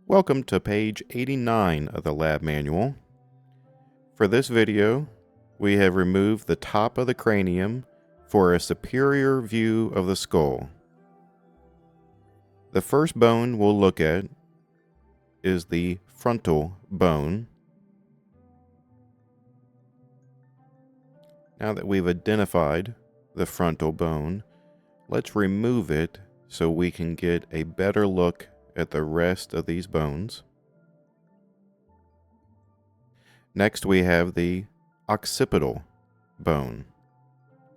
Welcome to page 89 of the lab manual. For this video, we have removed the top of the cranium for a superior view of the skull. The first bone we'll look at is the frontal bone. Now that we've identified the frontal bone, let's remove it so we can get a better look at the rest of these bones. Next, we have the occipital bone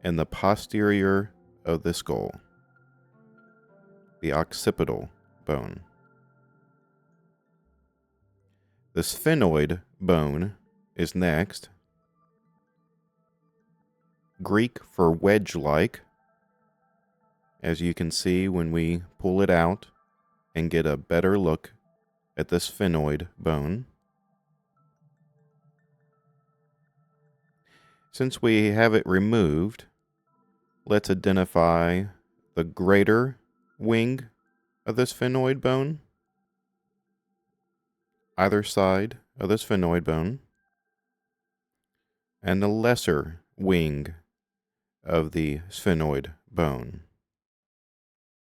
in the posterior of the skull. The occipital bone. The sphenoid bone is next. Greek for wedge-like, as you can see when we pull it out and get a better look at the sphenoid bone. Since we have it removed, let's identify the greater wing of the sphenoid bone, either side of the sphenoid bone, and the lesser wing of the sphenoid bone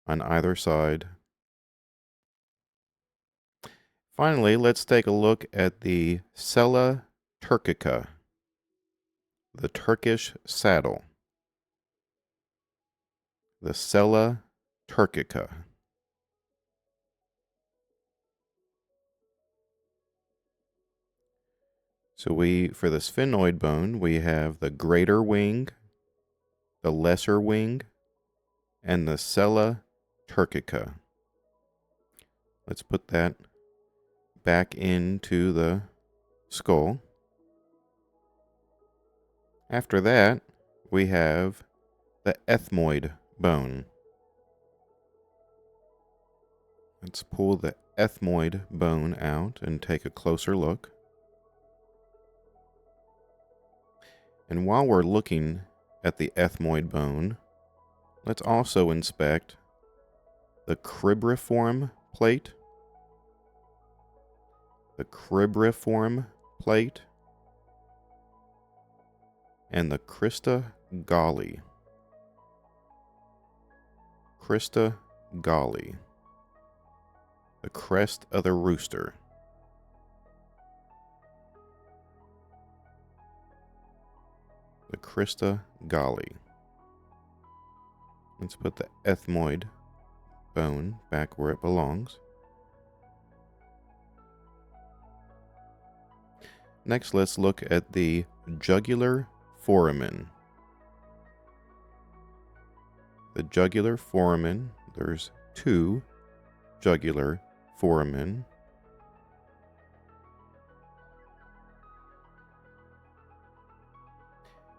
on either side. Finally, let's take a look at the Sella Turcica, the Turkish saddle. The Sella Turcica. So for the sphenoid bone, we have the greater wing, the lesser wing, and the Sella Turcica. Let's put that back into the skull. After that, we have the Ethmoid Bone. Let's pull the Ethmoid Bone out and take a closer look. And while we're looking at the Ethmoid Bone, let's also inspect the Cribriform plate, the Cribriform plate, and the Crista Galli. Crista Galli, the crest of the rooster. The Crista Galli. Let's put the Ethmoid bone back where it belongs. Next, let's look at the Jugular Foramen. The Jugular Foramen, there's two Jugular Foramen.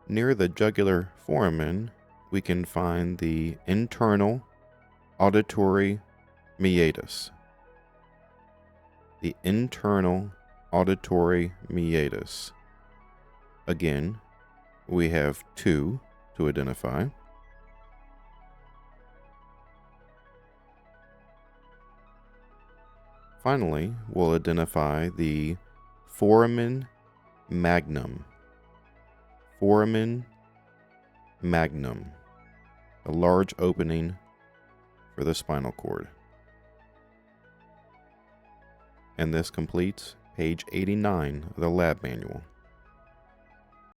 Near the Jugular Foramen, we can find the internal Auditory Meatus. The internal Auditory Meatus. Again, we have two to identify. Finally, we'll identify the Foramen Magnum. Foramen Magnum, a large opening for the spinal cord. And this completes page 89 of the lab manual.